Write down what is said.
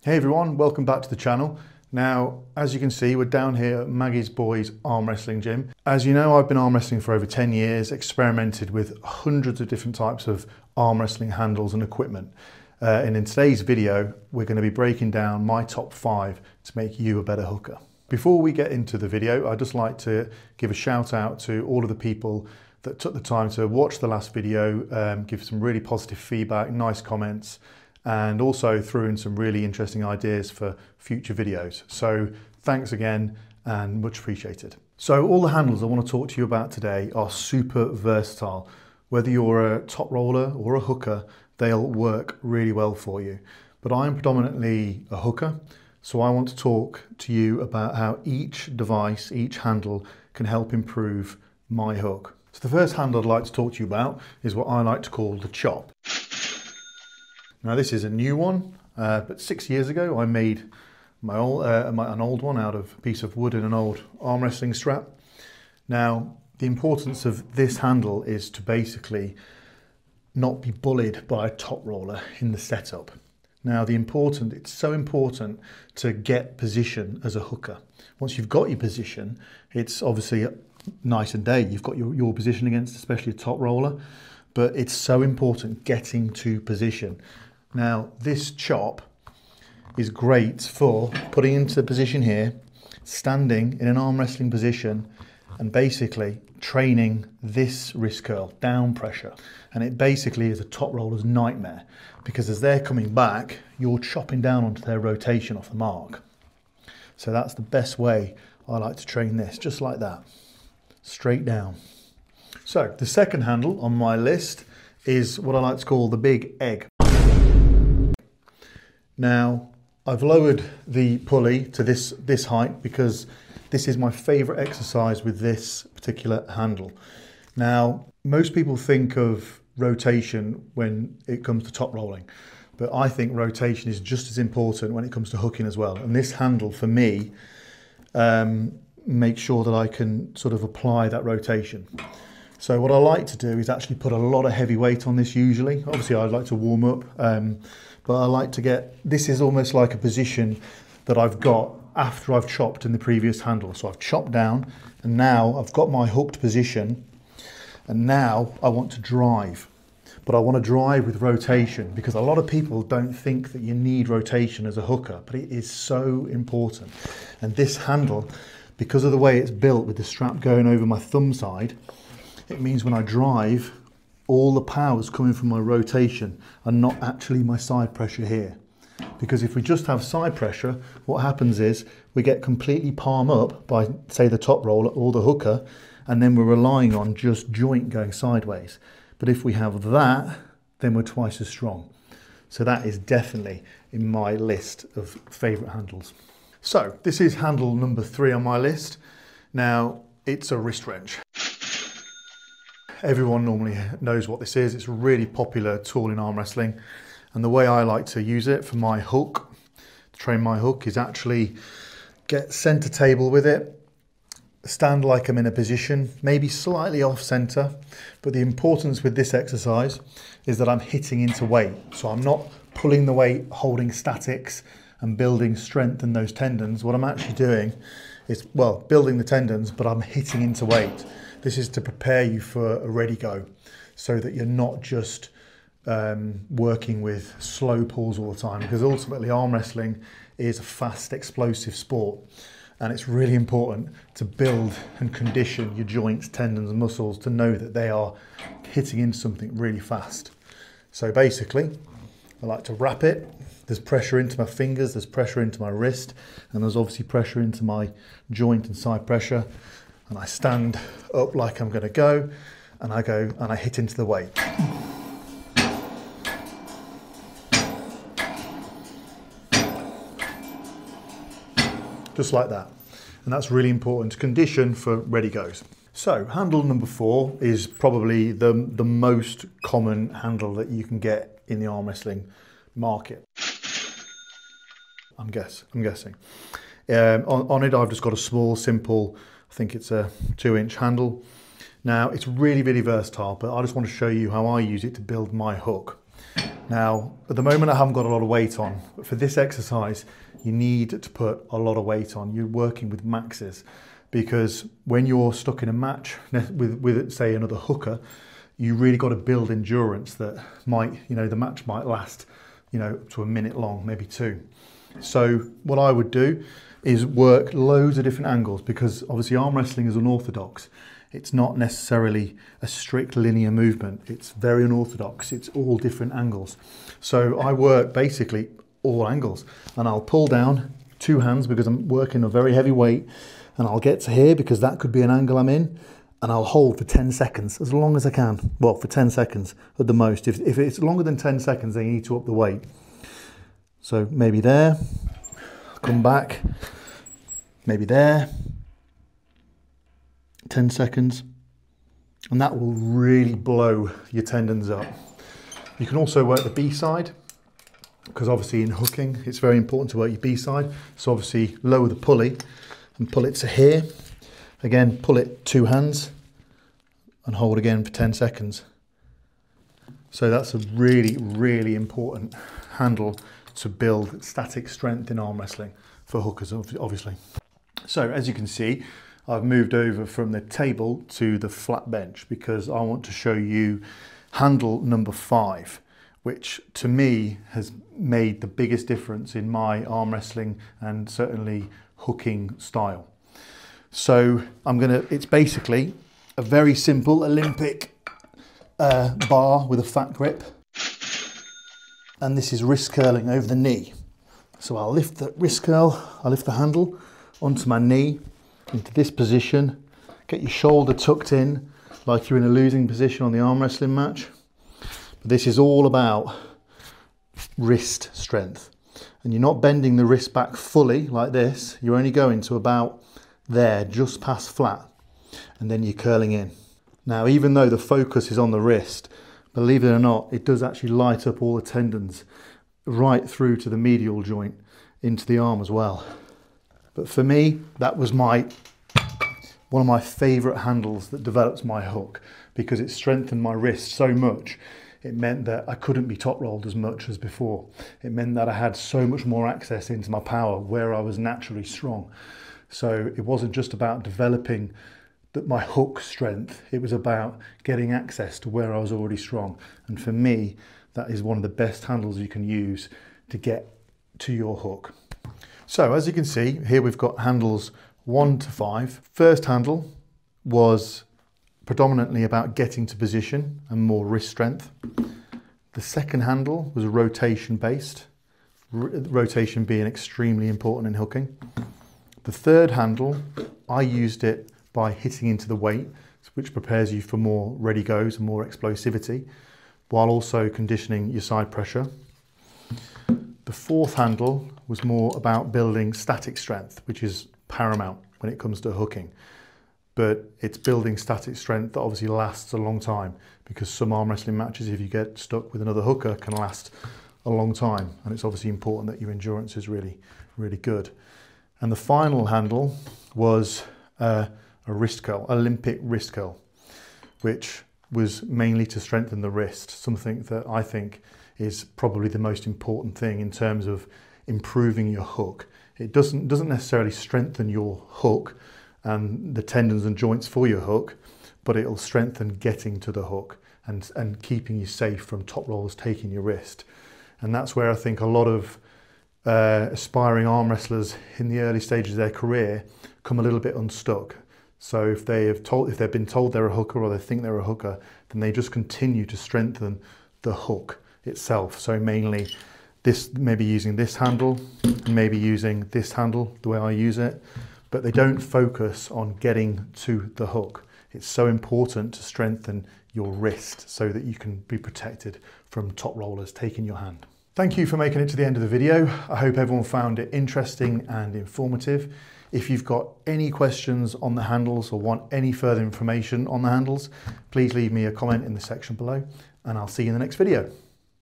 Hey everyone, welcome back to the channel. Now, as you can see, we're down here at Maggie's Boys Arm Wrestling Gym. As you know, I've been arm wrestling for over 10 years, experimented with hundreds of different types of arm wrestling handles and equipment. And in today's video, we're going to be breaking down my top 5 to make you a better hooker. Before we get into the video, I'd just like to give a shout out to all of the people that took the time to watch the last video, give some really positive feedback, nice comments, and also threw in some really interesting ideas for future videos. So thanks again and much appreciated. So all the handles I want to talk to you about today are super versatile. Whether you're a top roller or a hooker, they'll work really well for you. But I'm predominantly a hooker, so I want to talk to you about how each device, each handle can help improve my hook. So the first handle I'd like to talk to you about is what I like to call the chop. Now this is a new one, but 6 years ago I made my an old one out of a piece of wood and an old arm wrestling strap. Now the importance of this handle is to basically not be bullied by a top roller in the setup. Now it's so important to get position as a hooker. Once you've got your position, it's obviously night and day. You've got your position against especially a top roller, but it's so important getting to position. Now this chop is great for putting into position here, standing in an arm wrestling position and basically training this wrist curl, down pressure. And it basically is a top roller's nightmare because as they're coming back, you're chopping down onto their rotation off the mark. So that's the best way I like to train this, just like that, straight down. So the second handle on my list is what I like to call the big egg. Now, I've lowered the pulley to this height because this is my favorite exercise with this particular handle. Now, most people think of rotation when it comes to top rolling, but I think rotation is just as important when it comes to hooking as well. And this handle for me makes sure that I can sort of apply that rotation. So what I like to do is actually put a lot of heavy weight on this usually. Obviously I'd like to warm up, but I like to get, this is almost like a position that I've got after I've chopped in the previous handle. So I've chopped down and now I've got my hooked position and now I want to drive. But I want to drive with rotation because a lot of people don't think that you need rotation as a hooker, but it is so important. And this handle, because of the way it's built with the strap going over my thumb side, it means when I drive, all the power's coming from my rotation and not actually my side pressure here. Because if we just have side pressure, what happens is we get completely palm up by, say, the top roller or the hooker, and then we're relying on just joint going sideways. But if we have that, then we're twice as strong. So that is definitely in my list of favorite handles. So this is handle number 3 on my list. Now, it's a wrist wrench. Everyone normally knows what this is. It's a really popular tool in arm wrestling. And the way I like to use it for my hook, to train my hook, is actually get center table with it, stand like I'm in a position, maybe slightly off center. But the importance with this exercise is that I'm hitting into weight. So I'm not pulling the weight, holding statics and building strength in those tendons. What I'm actually doing is, well, building the tendons, but I'm hitting into weight. This is to prepare you for a ready go so that you're not just working with slow pulls all the time, because ultimately arm wrestling is a fast, explosive sport. And it's really important to build and condition your joints, tendons and muscles to know that they are hitting into something really fast. So basically, I like to wrap it. There's pressure into my fingers, there's pressure into my wrist, and there's obviously pressure into my joint and side pressure. And I stand up like I'm going to go, and I hit into the weight. Just like that. And that's really important to condition for ready goes. So handle number 4 is probably the most common handle that you can get in the arm wrestling market. I'm guessing. On it I've just got a small, simple, I think it's a 2-inch handle. Now it's really, really versatile, but I just want to show you how I use it to build my hook. Now, at the moment I haven't got a lot of weight on, but for this exercise, you need to put a lot of weight on. You're working with maxes, because when you're stuck in a match with say another hooker, you really got to build endurance that might, the match might last, to a minute long, maybe 2. So what I would do is work loads of different angles, because obviously arm wrestling is unorthodox. It's not necessarily a strict linear movement. It's very unorthodox. It's all different angles. So I work basically all angles, and I'll pull down 2 hands because I'm working a very heavy weight, and I'll get to here because that could be an angle I'm in, and I'll hold for 10 seconds, as long as I can. Well, for 10 seconds at the most. If it's longer than 10 seconds, then you need to up the weight. So maybe there, come back, maybe there, 10 seconds, and that will really blow your tendons up. You can also work the B side, because obviously in hooking, it's very important to work your B side. So obviously lower the pulley and pull it to here. Again, pull it 2 hands and hold again for 10 seconds. So that's a really, really important handle to build static strength in arm wrestling for hookers, obviously. So as you can see, I've moved over from the table to the flat bench because I want to show you handle number 5, which to me has made the biggest difference in my arm wrestling and certainly hooking style. So it's basically a very simple Olympic bar with a fat grip. And this is wrist curling over the knee. So I'll lift the wrist curl, I'll lift the handle onto my knee, into this position, get your shoulder tucked in like you're in a losing position on the arm wrestling match. But this is all about wrist strength. And you're not bending the wrist back fully like this, you're only going to about there, just past flat, and then you're curling in. Now, even though the focus is on the wrist, believe it or not, it does actually light up all the tendons right through to the medial joint into the arm as well. But for me, that was one of my favourite handles that develops my hook, because it strengthened my wrist so much. It meant that I couldn't be top rolled as much as before. It meant that I had so much more access into my power where I was naturally strong. So it wasn't just about developing my hook strength, it was about getting access to where I was already strong. And for me, that is one of the best handles you can use to get to your hook. So as you can see, here we've got handles 1 to 5. First handle was predominantly about getting to position and more wrist strength. The second handle was rotation based, rotation being extremely important in hooking. The third handle, I used it by hitting into the weight, which prepares you for more ready goes and more explosivity, while also conditioning your side pressure. The fourth handle was more about building static strength, which is paramount when it comes to hooking. But it's building static strength that obviously lasts a long time, because some arm wrestling matches, if you get stuck with another hooker, can last a long time. And it's obviously important that your endurance is really, really good. And the final handle was a wrist curl, Olympic wrist curl, which was mainly to strengthen the wrist, something that I think is probably the most important thing in terms of improving your hook. It doesn't necessarily strengthen your hook and the tendons and joints for your hook, but it'll strengthen getting to the hook and keeping you safe from top rollers taking your wrist. And that's where I think a lot of aspiring arm wrestlers in the early stages of their career come a little bit unstuck. So if they've been told they're a hooker or they think they're a hooker, then they just continue to strengthen the hook itself. So mainly maybe using this handle, maybe using this handle the way I use it, but they don't focus on getting to the hook. It's so important to strengthen your wrist so that you can be protected from top rollers taking your hand. Thank you for making it to the end of the video. I hope everyone found it interesting and informative. If you've got any questions on the handles or want any further information on the handles, please leave me a comment in the section below, and I'll see you in the next video.